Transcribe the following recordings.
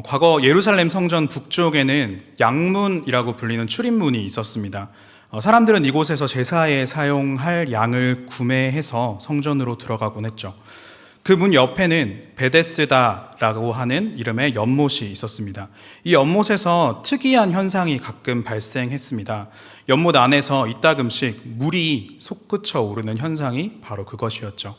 과거 예루살렘 성전 북쪽에는 양문이라고 불리는 출입문이 있었습니다. 사람들은 이곳에서 제사에 사용할 양을 구매해서 성전으로 들어가곤 했죠. 그 문 옆에는 베데스다라고 하는 이름의 연못이 있었습니다. 이 연못에서 특이한 현상이 가끔 발생했습니다. 연못 안에서 이따금씩 물이 솟구쳐 오르는 현상이 바로 그것이었죠.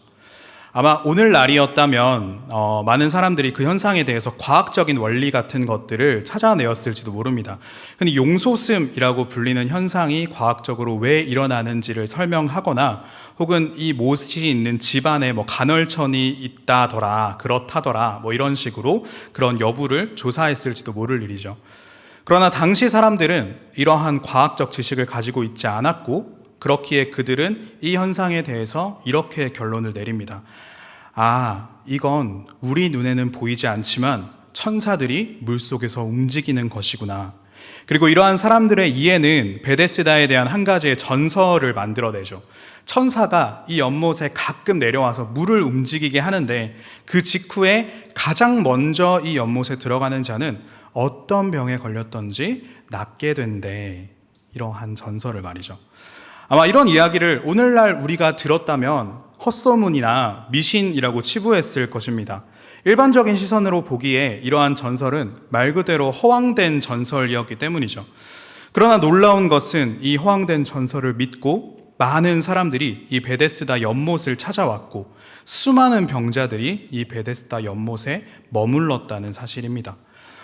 아마 오늘날이었다면 많은 사람들이 그 현상에 대해서 과학적인 원리 같은 것들을 찾아내었을지도 모릅니다. 근데 용솟음이라고 불리는 현상이 과학적으로 왜 일어나는지를 설명하거나 혹은 이 못이 있는 집안에 간헐천이 있다더라, 그렇다더라, 이런 식으로 그런 여부를 조사했을지도 모를 일이죠. 그러나 당시 사람들은 이러한 과학적 지식을 가지고 있지 않았고, 그렇기에 그들은 이 현상에 대해서 이렇게 결론을 내립니다. 이건 우리 눈에는 보이지 않지만 천사들이 물속에서 움직이는 것이구나. 그리고 이러한 사람들의 이해는 베데스다에 대한 한 가지의 전설을 만들어내죠. 천사가 이 연못에 가끔 내려와서 물을 움직이게 하는데 그 직후에 가장 먼저 이 연못에 들어가는 자는 어떤 병에 걸렸던지 낫게 된대. 이러한 전설을 말이죠. 아마 이런 이야기를 오늘날 우리가 들었다면 헛소문이나 미신이라고 치부했을 것입니다. 일반적인 시선으로 보기에 이러한 전설은 말 그대로 허황된 전설이었기 때문이죠. 그러나 놀라운 것은 이 허황된 전설을 믿고 많은 사람들이 이 베데스다 연못을 찾아왔고 수많은 병자들이 이 베데스다 연못에 머물렀다는 사실입니다.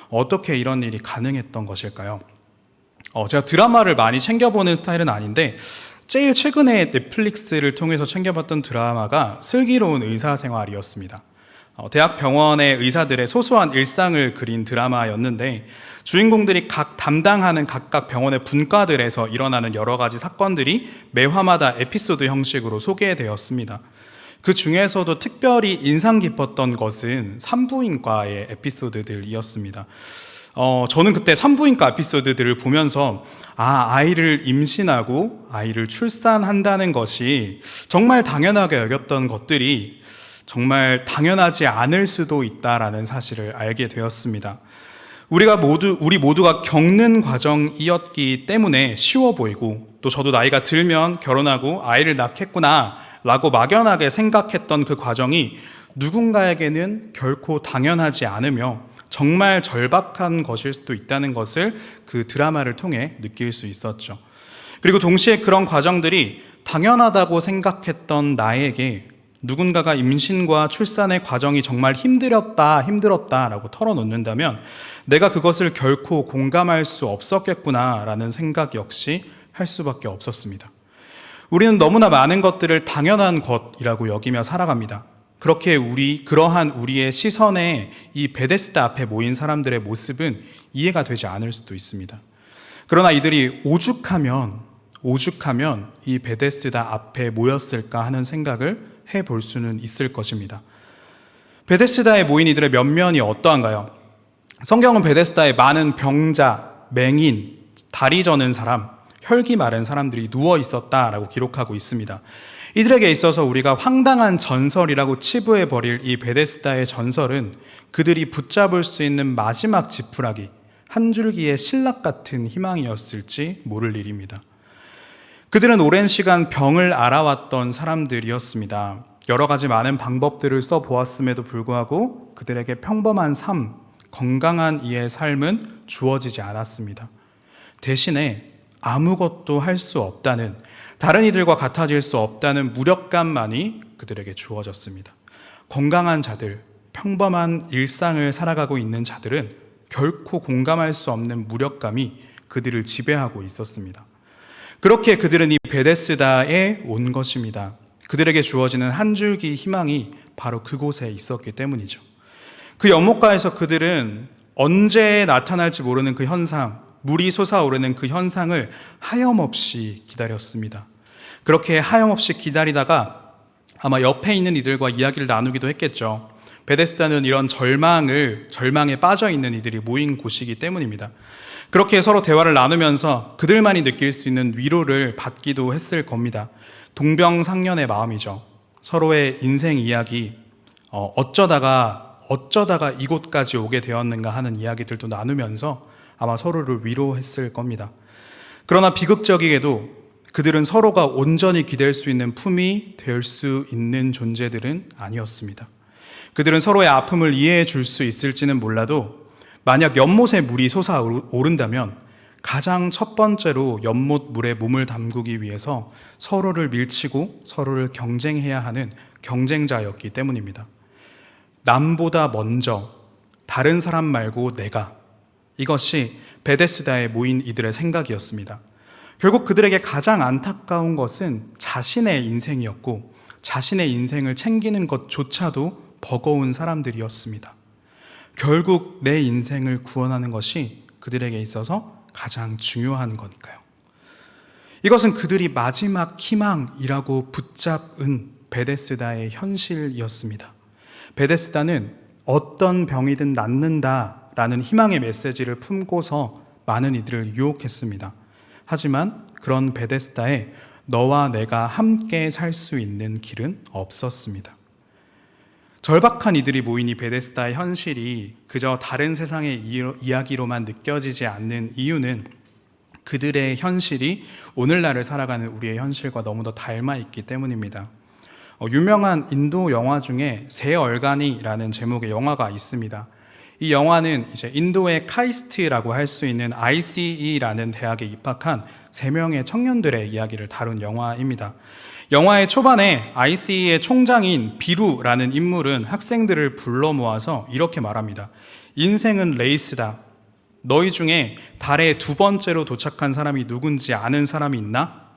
어떻게 이런 일이 가능했던 것일까요? 제가 드라마를 많이 챙겨보는 스타일은 아닌데 제일 최근에 넷플릭스를 통해서 챙겨봤던 드라마가 슬기로운 의사생활이었습니다. 대학 병원의 의사들의 소소한 일상을 그린 드라마였는데 주인공들이 각 담당하는 각각 병원의 분과들에서 일어나는 여러 가지 사건들이 매화마다 에피소드 형식으로 소개되었습니다. 그 중에서도 특별히 인상 깊었던 것은 산부인과의 에피소드들이었습니다. 저는 그때 산부인과 에피소드들을 보면서 아이를 임신하고 아이를 출산한다는 것이 정말 당연하게 여겼던 것들이 정말 당연하지 않을 수도 있다라는 사실을 알게 되었습니다. 우리 모두가 겪는 과정이었기 때문에 쉬워 보이고 또 저도 나이가 들면 결혼하고 아이를 낳겠구나 라고 막연하게 생각했던 그 과정이 누군가에게는 결코 당연하지 않으며 정말 절박한 것일 수도 있다는 것을 그 드라마를 통해 느낄 수 있었죠. 그리고 동시에 그런 과정들이 당연하다고 생각했던 나에게 누군가가 임신과 출산의 과정이 정말 힘들었다라고 털어놓는다면 내가 그것을 결코 공감할 수 없었겠구나라는 생각 역시 할 수밖에 없었습니다. 우리는 너무나 많은 것들을 당연한 것이라고 여기며 살아갑니다. 그렇게 그러한 우리의 시선에 이 베데스다 앞에 모인 사람들의 모습은 이해가 되지 않을 수도 있습니다. 그러나 이들이 오죽하면 이 베데스다 앞에 모였을까 하는 생각을 해볼 수는 있을 것입니다. 베데스다에 모인 이들의 면면이 어떠한가요? 성경은 베데스다에 많은 병자, 맹인, 다리 저는 사람, 혈기 마른 사람들이 누워 있었다라고 기록하고 있습니다. 이들에게 있어서 우리가 황당한 전설이라고 치부해버릴 이 베데스다의 전설은 그들이 붙잡을 수 있는 마지막 지푸라기, 한 줄기의 신락 같은 희망이었을지 모를 일입니다. 그들은 오랜 시간 병을 앓아왔던 사람들이었습니다. 여러 가지 많은 방법들을 써보았음에도 불구하고 그들에게 평범한 삶, 건강한 이의 삶은 주어지지 않았습니다. 대신에 아무것도 할 수 없다는, 다른 이들과 같아질 수 없다는 무력감만이 그들에게 주어졌습니다. 건강한 자들, 평범한 일상을 살아가고 있는 자들은 결코 공감할 수 없는 무력감이 그들을 지배하고 있었습니다. 그렇게 그들은 이 베데스다에 온 것입니다. 그들에게 주어지는 한 줄기 희망이 바로 그곳에 있었기 때문이죠. 그 연못가에서 그들은 언제 나타날지 모르는 그 현상, 물이 솟아오르는 그 현상을 하염없이 기다렸습니다. 그렇게 하염없이 기다리다가 아마 옆에 있는 이들과 이야기를 나누기도 했겠죠. 베데스다는 이런 절망에 빠져 있는 이들이 모인 곳이기 때문입니다. 그렇게 서로 대화를 나누면서 그들만이 느낄 수 있는 위로를 받기도 했을 겁니다. 동병상련의 마음이죠. 서로의 인생 이야기, 어쩌다가 어쩌다가 이곳까지 오게 되었는가 하는 이야기들도 나누면서 아마 서로를 위로했을 겁니다. 그러나 비극적이게도 그들은 서로가 온전히 기댈 수 있는 품이 될 수 있는 존재들은 아니었습니다. 그들은 서로의 아픔을 이해해 줄 수 있을지는 몰라도 만약 연못에 물이 솟아오른다면 가장 첫 번째로 연못 물에 몸을 담그기 위해서 서로를 밀치고 서로를 경쟁해야 하는 경쟁자였기 때문입니다. 남보다 먼저, 다른 사람 말고 내가, 이것이 베데스다에 모인 이들의 생각이었습니다. 결국 그들에게 가장 안타까운 것은 자신의 인생이었고 자신의 인생을 챙기는 것조차도 버거운 사람들이었습니다. 결국 내 인생을 구원하는 것이 그들에게 있어서 가장 중요한 거니까요. 이것은 그들이 마지막 희망이라고 붙잡은 베데스다의 현실이었습니다. 베데스다는 어떤 병이든 낫는다라는 희망의 메시지를 품고서 많은 이들을 유혹했습니다. 하지만 그런 베데스다에 너와 내가 함께 살 수 있는 길은 없었습니다. 절박한 이들이 모인 이 베데스다의 현실이 그저 다른 세상의 이야기로만 느껴지지 않는 이유는 그들의 현실이 오늘날을 살아가는 우리의 현실과 너무도 닮아 있기 때문입니다. 유명한 인도 영화 중에 새 얼간이라는 제목의 영화가 있습니다. 이 영화는 이제 인도의 카이스트라고 할 수 있는 ICE라는 대학에 입학한 3명의 청년들의 이야기를 다룬 영화입니다. 영화의 초반에 ICE의 총장인 비루라는 인물은 학생들을 불러 모아서 이렇게 말합니다. 인생은 레이스다. 너희 중에 달에 2번째로 도착한 사람이 누군지 아는 사람이 있나?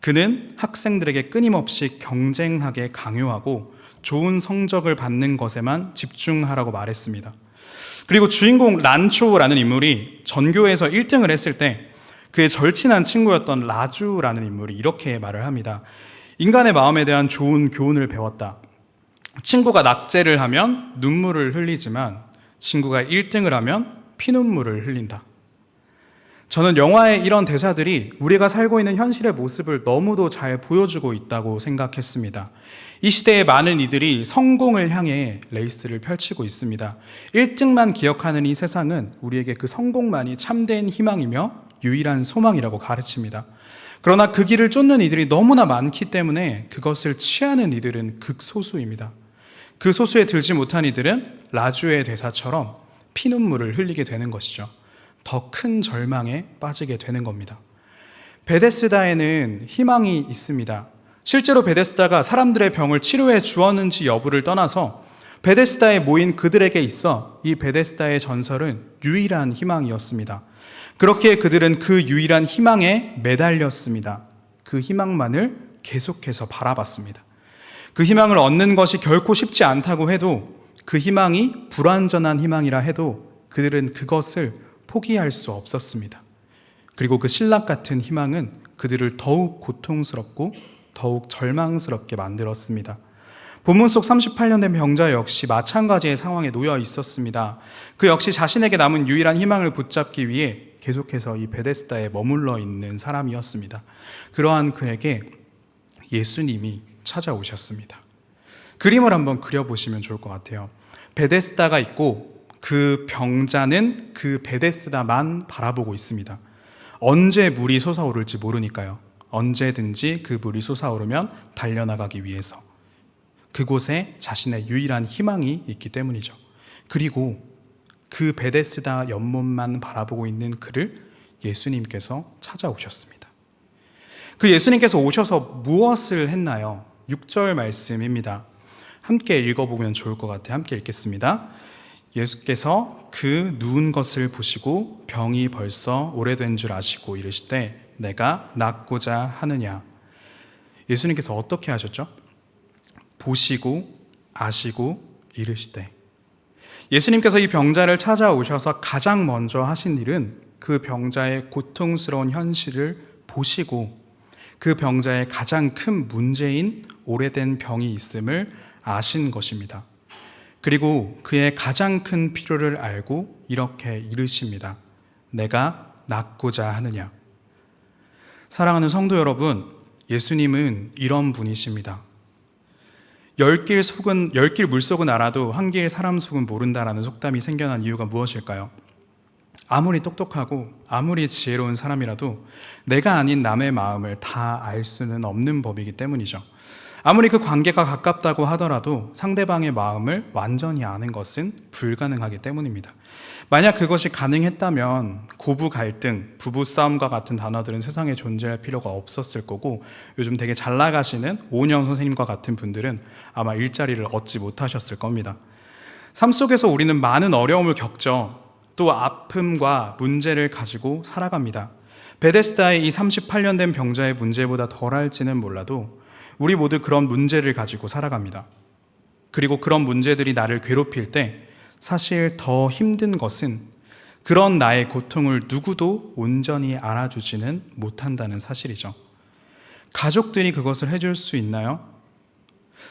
그는 학생들에게 끊임없이 경쟁하게 강요하고 좋은 성적을 받는 것에만 집중하라고 말했습니다. 그리고 주인공 란초라는 인물이 전교에서 1등을 했을 때 그의 절친한 친구였던 라주라는 인물이 이렇게 말을 합니다. 인간의 마음에 대한 좋은 교훈을 배웠다. 친구가 낙제를 하면 눈물을 흘리지만 친구가 1등을 하면 피눈물을 흘린다. 저는 영화의 이런 대사들이 우리가 살고 있는 현실의 모습을 너무도 잘 보여주고 있다고 생각했습니다. 이 시대의 많은 이들이 성공을 향해 레이스를 펼치고 있습니다. 1등만 기억하는 이 세상은 우리에게 그 성공만이 참된 희망이며 유일한 소망이라고 가르칩니다. 그러나 그 길을 쫓는 이들이 너무나 많기 때문에 그것을 취하는 이들은 극소수입니다. 그 소수에 들지 못한 이들은 라주의 대사처럼 피눈물을 흘리게 되는 것이죠. 더 큰 절망에 빠지게 되는 겁니다. 베데스다에는 희망이 있습니다. 실제로 베데스다가 사람들의 병을 치료해 주었는지 여부를 떠나서 베데스다에 모인 그들에게 있어 이 베데스다의 전설은 유일한 희망이었습니다. 그렇게 그들은 그 유일한 희망에 매달렸습니다. 그 희망만을 계속해서 바라봤습니다. 그 희망을 얻는 것이 결코 쉽지 않다고 해도, 그 희망이 불완전한 희망이라 해도 그들은 그것을 포기할 수 없었습니다. 그리고 그 신락 같은 희망은 그들을 더욱 고통스럽고 더욱 절망스럽게 만들었습니다. 본문 속 38년 된 병자 역시 마찬가지의 상황에 놓여 있었습니다. 그 역시 자신에게 남은 유일한 희망을 붙잡기 위해 계속해서 이 베데스다에 머물러 있는 사람이었습니다. 그러한 그에게 예수님이 찾아오셨습니다. 그림을 한번 그려보시면 좋을 것 같아요. 베데스다가 있고 그 병자는 그 베데스다만 바라보고 있습니다. 언제 물이 솟아오를지 모르니까요. 언제든지 그 물이 솟아오르면 달려나가기 위해서 그곳에 자신의 유일한 희망이 있기 때문이죠. 그리고 그 베데스다 연못만 바라보고 있는 그를 예수님께서 찾아오셨습니다. 그 예수님께서 오셔서 무엇을 했나요? 6절 말씀입니다. 함께 읽어보면 좋을 것 같아요. 함께 읽겠습니다. 예수께서 그 누운 것을 보시고 병이 벌써 오래된 줄 아시고 이르시되 내가 낫고자 하느냐. 예수님께서 어떻게 하셨죠? 보시고 아시고 이르시되. 예수님께서 이 병자를 찾아오셔서 가장 먼저 하신 일은 그 병자의 고통스러운 현실을 보시고 그 병자의 가장 큰 문제인 오래된 병이 있음을 아신 것입니다. 그리고 그의 가장 큰 필요를 알고 이렇게 이르십니다. 내가 낫고자 하느냐. 사랑하는 성도 여러분, 예수님은 이런 분이십니다. 열 길 물속은 알아도 한 길 사람 속은 모른다라는 속담이 생겨난 이유가 무엇일까요? 아무리 똑똑하고 아무리 지혜로운 사람이라도 내가 아닌 남의 마음을 다 알 수는 없는 법이기 때문이죠. 아무리 그 관계가 가깝다고 하더라도 상대방의 마음을 완전히 아는 것은 불가능하기 때문입니다. 만약 그것이 가능했다면 고부 갈등, 부부 싸움과 같은 단어들은 세상에 존재할 필요가 없었을 거고, 요즘 되게 잘 나가시는 오은영 선생님과 같은 분들은 아마 일자리를 얻지 못하셨을 겁니다. 삶 속에서 우리는 많은 어려움을 겪죠. 또 아픔과 문제를 가지고 살아갑니다. 베데스다의 이 38년 된 병자의 문제보다 덜할지는 몰라도 우리 모두 그런 문제를 가지고 살아갑니다. 그리고 그런 문제들이 나를 괴롭힐 때 사실 더 힘든 것은 그런 나의 고통을 누구도 온전히 알아주지는 못한다는 사실이죠. 가족들이 그것을 해줄 수 있나요?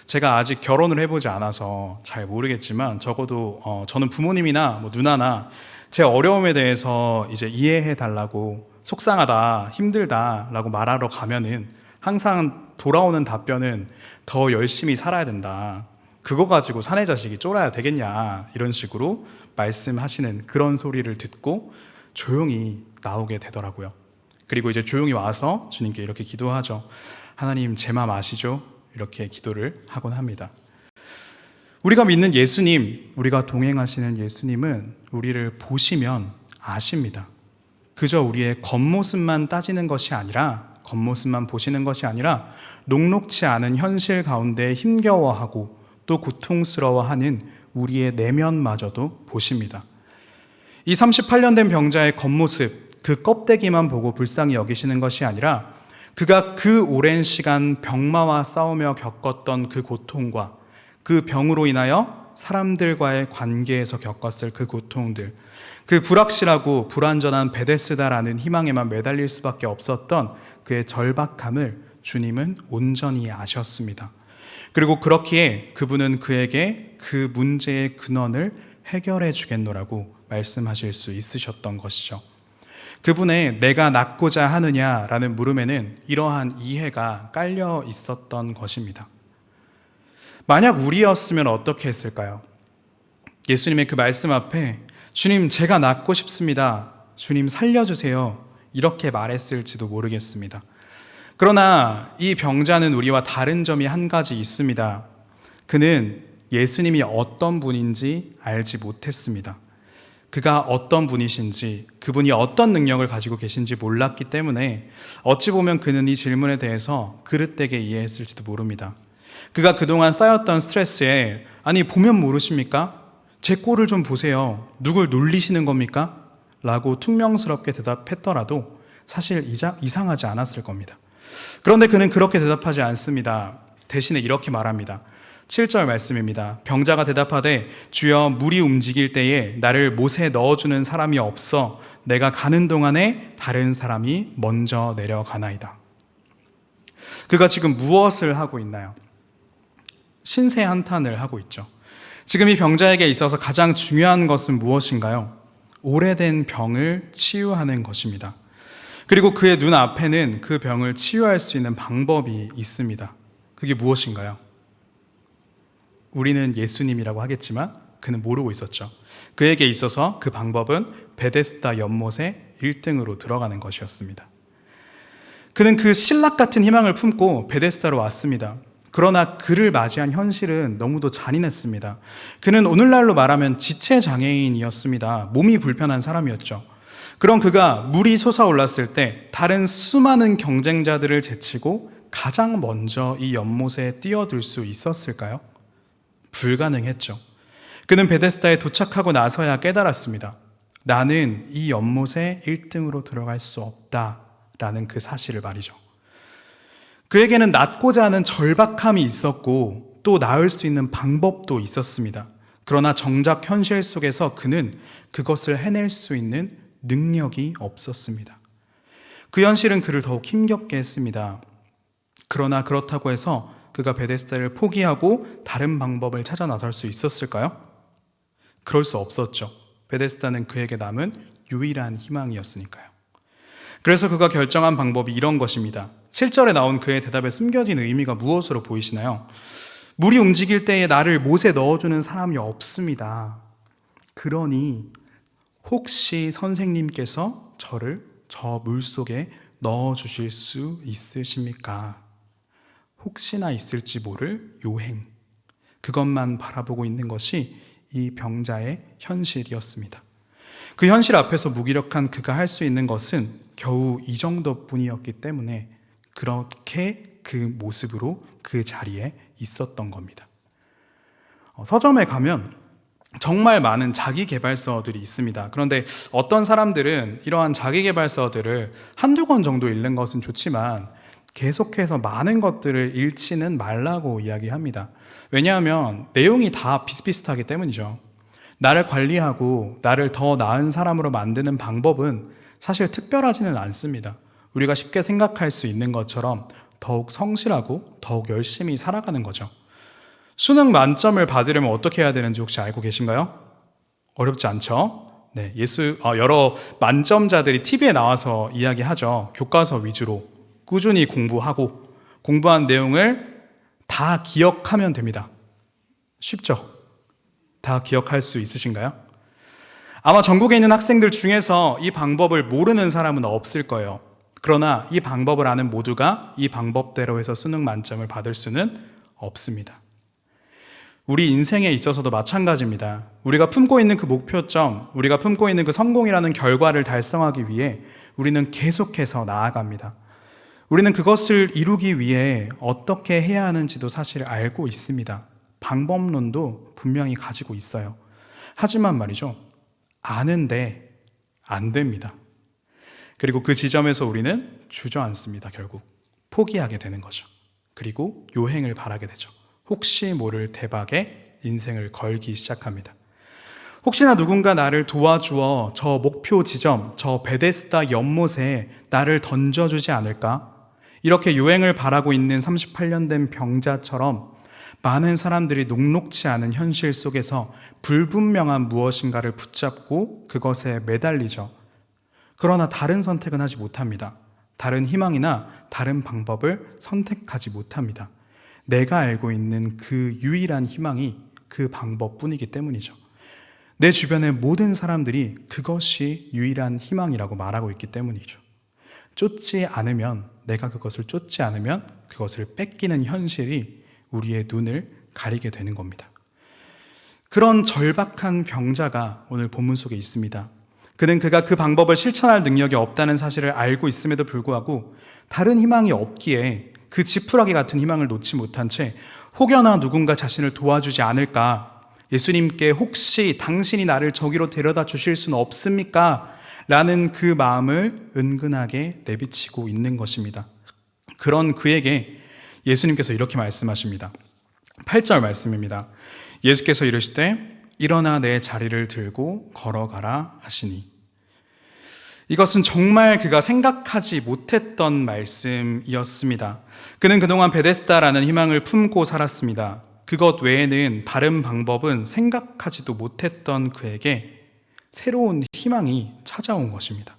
제가 아직 결혼을 해보지 않아서 잘 모르겠지만 적어도 저는 부모님이나 누나나 제 어려움에 대해서 이제 이해해 달라고 속상하다, 힘들다 라고 말하러 가면은 항상 돌아오는 답변은 더 열심히 살아야 된다. 그거 가지고 사내 자식이 쫄아야 되겠냐. 이런 식으로 말씀하시는 그런 소리를 듣고 조용히 나오게 되더라고요. 그리고 이제 조용히 와서 주님께 이렇게 기도하죠. 하나님, 제 마음 아시죠? 이렇게 기도를 하곤 합니다. 우리가 믿는 예수님, 우리가 동행하시는 예수님은 우리를 보시면 아십니다. 그저 우리의 겉모습만 따지는 것이 아니라, 겉모습만 보시는 것이 아니라 녹록치 않은 현실 가운데 힘겨워하고 또 고통스러워하는 우리의 내면마저도 보십니다. 이 38년 된 병자의 겉모습, 그 껍데기만 보고 불쌍히 여기시는 것이 아니라 그가 그 오랜 시간 병마와 싸우며 겪었던 그 고통과 그 병으로 인하여 사람들과의 관계에서 겪었을 그 고통들, 그 불확실하고 불완전한 베데스다라는 희망에만 매달릴 수밖에 없었던 그의 절박함을 주님은 온전히 아셨습니다. 그리고 그렇기에 그분은 그에게 그 문제의 근원을 해결해 주겠노라고 말씀하실 수 있으셨던 것이죠. 그분의 내가 낫고자 하느냐라는 물음에는 이러한 이해가 깔려 있었던 것입니다. 만약 우리였으면 어떻게 했을까요? 예수님의 그 말씀 앞에 주님, 제가 낫고 싶습니다. 주님, 살려주세요. 이렇게 말했을지도 모르겠습니다. 그러나 이 병자는 우리와 다른 점이 한 가지 있습니다. 그는 예수님이 어떤 분인지 알지 못했습니다. 그가 어떤 분이신지, 그분이 어떤 능력을 가지고 계신지 몰랐기 때문에 어찌 보면 그는 이 질문에 대해서 그릇되게 이해했을지도 모릅니다. 그가 그동안 쌓였던 스트레스에, 아니 보면 모르십니까? 제 꼴을 좀 보세요. 누굴 놀리시는 겁니까? 라고 퉁명스럽게 대답했더라도 사실 이상하지 않았을 겁니다. 그런데 그는 그렇게 대답하지 않습니다. 대신에 이렇게 말합니다. 7절 말씀입니다. 병자가 대답하되 주여, 물이 움직일 때에 나를 못에 넣어주는 사람이 없어 내가 가는 동안에 다른 사람이 먼저 내려가나이다. 그가 지금 무엇을 하고 있나요? 신세 한탄을 하고 있죠. 지금 이 병자에게 있어서 가장 중요한 것은 무엇인가요? 오래된 병을 치유하는 것입니다. 그리고 그의 눈앞에는 그 병을 치유할 수 있는 방법이 있습니다. 그게 무엇인가요? 우리는 예수님이라고 하겠지만 그는 모르고 있었죠. 그에게 있어서 그 방법은 베데스다 연못의 1등으로 들어가는 것이었습니다. 그는 그 신락 같은 희망을 품고 베데스다로 왔습니다. 그러나 그를 맞이한 현실은 너무도 잔인했습니다. 그는 오늘날로 말하면 지체장애인이었습니다. 몸이 불편한 사람이었죠. 그럼 그가 물이 솟아올랐을 때 다른 수많은 경쟁자들을 제치고 가장 먼저 이 연못에 뛰어들 수 있었을까요? 불가능했죠. 그는 베데스다에 도착하고 나서야 깨달았습니다. 나는 이 연못에 1등으로 들어갈 수 없다라는 그 사실을 말이죠. 그에게는 낫고자 하는 절박함이 있었고 또 나을 수 있는 방법도 있었습니다. 그러나 정작 현실 속에서 그는 그것을 해낼 수 있는 능력이 없었습니다. 그 현실은 그를 더욱 힘겹게 했습니다. 그러나 그렇다고 해서 그가 베데스다를 포기하고 다른 방법을 찾아 나설 수 있었을까요? 그럴 수 없었죠. 베데스다는 그에게 남은 유일한 희망이었으니까요. 그래서 그가 결정한 방법이 이런 것입니다. 7절에 나온 그의 대답에 숨겨진 의미가 무엇으로 보이시나요? 물이 움직일 때에 나를 못에 넣어주는 사람이 없습니다. 그러니 혹시 선생님께서 저를 저 물속에 넣어주실 수 있으십니까? 혹시나 있을지 모를 요행, 그것만 바라보고 있는 것이 이 병자의 현실이었습니다. 그 현실 앞에서 무기력한 그가 할 수 있는 것은 겨우 이 정도뿐이었기 때문에 그렇게 그 모습으로 그 자리에 있었던 겁니다. 서점에 가면 정말 많은 자기계발서들이 있습니다. 그런데 어떤 사람들은 이러한 자기계발서들을 한두 권 정도 읽는 것은 좋지만 계속해서 많은 것들을 읽지는 말라고 이야기합니다. 왜냐하면 내용이 다 비슷비슷하기 때문이죠. 나를 관리하고 나를 더 나은 사람으로 만드는 방법은 사실 특별하지는 않습니다. 우리가 쉽게 생각할 수 있는 것처럼 더욱 성실하고 더욱 열심히 살아가는 거죠. 수능 만점을 받으려면 어떻게 해야 되는지 혹시 알고 계신가요? 어렵지 않죠? 네, 여러 만점자들이 TV에 나와서 이야기하죠. 교과서 위주로 꾸준히 공부하고 공부한 내용을 다 기억하면 됩니다. 쉽죠? 다 기억할 수 있으신가요? 아마 전국에 있는 학생들 중에서 이 방법을 모르는 사람은 없을 거예요. 그러나 이 방법을 아는 모두가 이 방법대로 해서 수능 만점을 받을 수는 없습니다. 우리 인생에 있어서도 마찬가지입니다. 우리가 품고 있는 그 목표점, 우리가 품고 있는 그 성공이라는 결과를 달성하기 위해 우리는 계속해서 나아갑니다. 우리는 그것을 이루기 위해 어떻게 해야 하는지도 사실 알고 있습니다. 방법론도 분명히 가지고 있어요. 하지만 말이죠, 아는데 안 됩니다. 그리고 그 지점에서 우리는 주저앉습니다. 결국 포기하게 되는 거죠. 그리고 요행을 바라게 되죠. 혹시 모를 대박에 인생을 걸기 시작합니다. 혹시나 누군가 나를 도와주어 저 목표 지점, 저 베데스다 연못에 나를 던져주지 않을까? 이렇게 요행을 바라고 있는 38년 된 병자처럼 많은 사람들이 녹록지 않은 현실 속에서 불분명한 무엇인가를 붙잡고 그것에 매달리죠. 그러나 다른 선택은 하지 못합니다. 다른 희망이나 다른 방법을 선택하지 못합니다. 내가 알고 있는 그 유일한 희망이 그 방법뿐이기 때문이죠. 내 주변의 모든 사람들이 그것이 유일한 희망이라고 말하고 있기 때문이죠. 내가 그것을 쫓지 않으면 그것을 뺏기는 현실이 우리의 눈을 가리게 되는 겁니다. 그런 절박한 병자가 오늘 본문 속에 있습니다. 그가 그 방법을 실천할 능력이 없다는 사실을 알고 있음에도 불구하고 다른 희망이 없기에 그 지푸라기 같은 희망을 놓지 못한 채 혹여나 누군가 자신을 도와주지 않을까, 예수님께 혹시 당신이 나를 저기로 데려다 주실 수는 없습니까? 라는 그 마음을 은근하게 내비치고 있는 것입니다. 그런 그에게 예수님께서 이렇게 말씀하십니다. 8절 말씀입니다. 예수께서 이르시되 일어나 내 자리를 들고 걸어가라 하시니. 이것은 정말 그가 생각하지 못했던 말씀이었습니다. 그는 그동안 베데스다라는 희망을 품고 살았습니다. 그것 외에는 다른 방법은 생각하지도 못했던 그에게 새로운 희망이 찾아온 것입니다.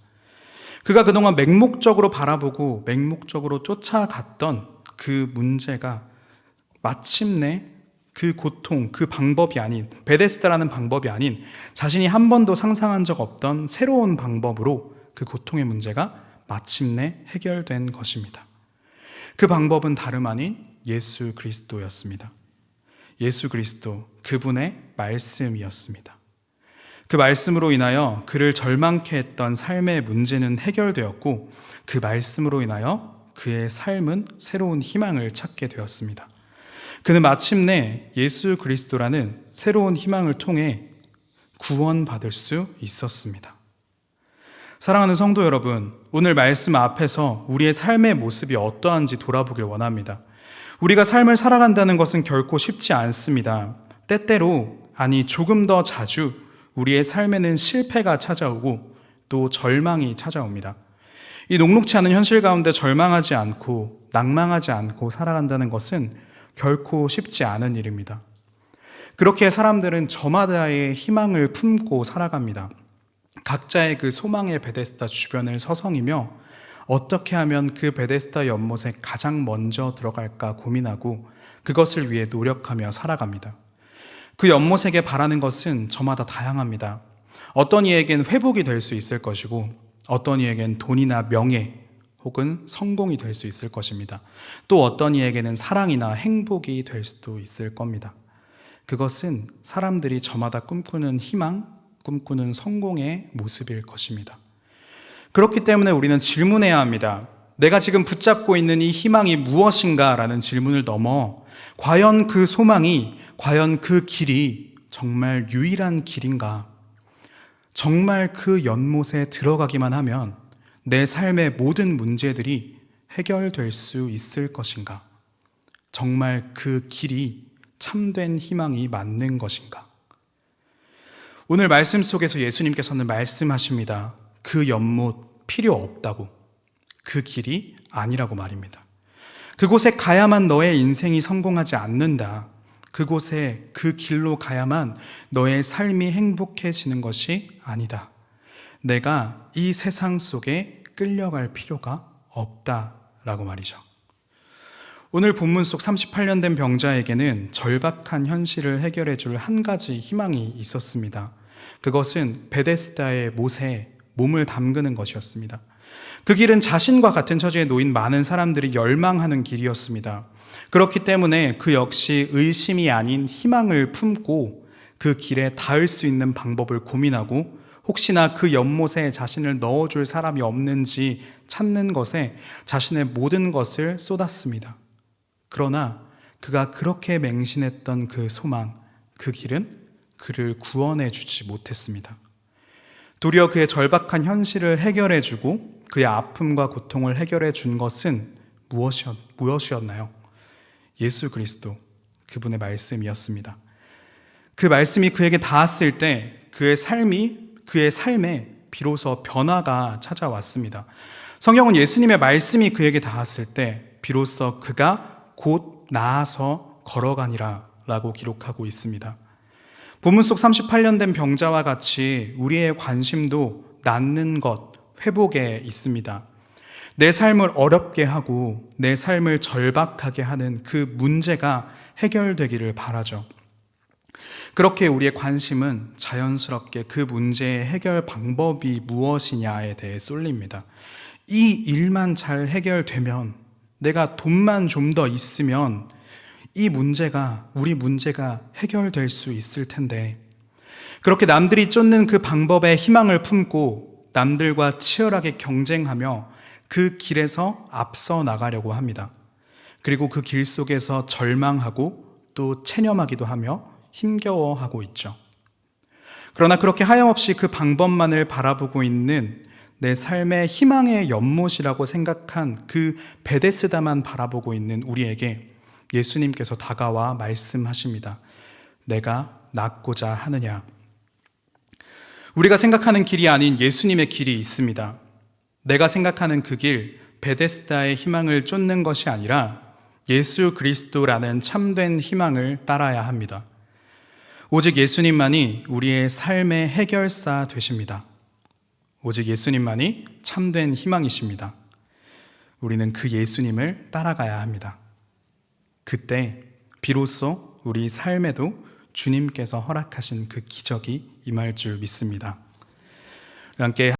그가 그동안 맹목적으로 바라보고 맹목적으로 쫓아갔던 그 문제가 마침내 그 고통, 그 방법이 아닌, 베데스다라는 방법이 아닌 자신이 한 번도 상상한 적 없던 새로운 방법으로 그 고통의 문제가 마침내 해결된 것입니다. 그 방법은 다름 아닌 예수 그리스도였습니다. 예수 그리스도, 그분의 말씀이었습니다. 그 말씀으로 인하여 그를 절망케 했던 삶의 문제는 해결되었고, 그 말씀으로 인하여 그의 삶은 새로운 희망을 찾게 되었습니다. 그는 마침내 예수 그리스도라는 새로운 희망을 통해 구원받을 수 있었습니다. 사랑하는 성도 여러분, 오늘 말씀 앞에서 우리의 삶의 모습이 어떠한지 돌아보길 원합니다. 우리가 삶을 살아간다는 것은 결코 쉽지 않습니다. 때때로, 아니 조금 더 자주 우리의 삶에는 실패가 찾아오고 또 절망이 찾아옵니다. 이 녹록지 않은 현실 가운데 절망하지 않고 낭망하지 않고 살아간다는 것은 결코 쉽지 않은 일입니다. 그렇게 사람들은 저마다의 희망을 품고 살아갑니다. 각자의 그 소망의 베데스다 주변을 서성이며 어떻게 하면 그 베데스다 연못에 가장 먼저 들어갈까 고민하고 그것을 위해 노력하며 살아갑니다. 그 연못에게 바라는 것은 저마다 다양합니다. 어떤 이에겐 회복이 될 수 있을 것이고 어떤 이에겐 돈이나 명예 혹은 성공이 될 수 있을 것입니다. 또 어떤 이에게는 사랑이나 행복이 될 수도 있을 겁니다. 그것은 사람들이 저마다 꿈꾸는 희망, 꿈꾸는 성공의 모습일 것입니다. 그렇기 때문에 우리는 질문해야 합니다. 내가 지금 붙잡고 있는 이 희망이 무엇인가? 라는 질문을 넘어 과연 그 소망이, 과연 그 길이 정말 유일한 길인가? 정말 그 연못에 들어가기만 하면 내 삶의 모든 문제들이 해결될 수 있을 것인가? 정말 그 길이 참된 희망이 맞는 것인가? 오늘 말씀 속에서 예수님께서는 말씀하십니다. 그 연못 필요 없다고. 그 길이 아니라고 말입니다. 그곳에 가야만 너의 인생이 성공하지 않는다. 그곳에 그 길로 가야만 너의 삶이 행복해지는 것이 아니다. 내가 이 세상 속에 끌려갈 필요가 없다라고 말이죠. 오늘 본문 속 38년 된 병자에게는 절박한 현실을 해결해 줄 한 가지 희망이 있었습니다. 그것은 베데스다의 못에 몸을 담그는 것이었습니다. 그 길은 자신과 같은 처지에 놓인 많은 사람들이 열망하는 길이었습니다. 그렇기 때문에 그 역시 의심이 아닌 희망을 품고 그 길에 닿을 수 있는 방법을 고민하고 혹시나 그 연못에 자신을 넣어줄 사람이 없는지 찾는 것에 자신의 모든 것을 쏟았습니다. 그러나 그가 그렇게 맹신했던 그 소망, 그 길은 그를 구원해 주지 못했습니다. 도리어 그의 절박한 현실을 해결해 주고 그의 아픔과 고통을 해결해 준 것은 무엇이었나요? 예수 그리스도, 그분의 말씀이었습니다. 그 말씀이 그에게 닿았을 때 그의 삶에 비로소 변화가 찾아왔습니다. 성경은 예수님의 말씀이 그에게 닿았을 때 비로소 그가 곧 나아서 걸어가니라 라고 기록하고 있습니다. 본문 속 38년 된 병자와 같이 우리의 관심도 낫는 것, 회복에 있습니다. 내 삶을 어렵게 하고 내 삶을 절박하게 하는 그 문제가 해결되기를 바라죠. 그렇게 우리의 관심은 자연스럽게 그 문제의 해결 방법이 무엇이냐에 대해 쏠립니다. 이 일만 잘 해결되면, 내가 돈만 좀 더 있으면 우리 문제가 해결될 수 있을 텐데, 그렇게 남들이 쫓는 그 방법에 희망을 품고 남들과 치열하게 경쟁하며 그 길에서 앞서 나가려고 합니다. 그리고 그 길 속에서 절망하고 또 체념하기도 하며 힘겨워하고 있죠. 그러나 그렇게 하염없이 그 방법만을 바라보고 있는 내 삶의 희망의 연못이라고 생각한 그 베데스다만 바라보고 있는 우리에게 예수님께서 다가와 말씀하십니다. 내가 낫고자 하느냐? 우리가 생각하는 길이 아닌 예수님의 길이 있습니다. 내가 생각하는 그 길, 베데스다의 희망을 쫓는 것이 아니라 예수 그리스도라는 참된 희망을 따라야 합니다. 오직 예수님만이 우리의 삶의 해결사 되십니다. 오직 예수님만이 참된 희망이십니다. 우리는 그 예수님을 따라가야 합니다. 그때 비로소 우리 삶에도 주님께서 허락하신 그 기적이 임할 줄 믿습니다. 함께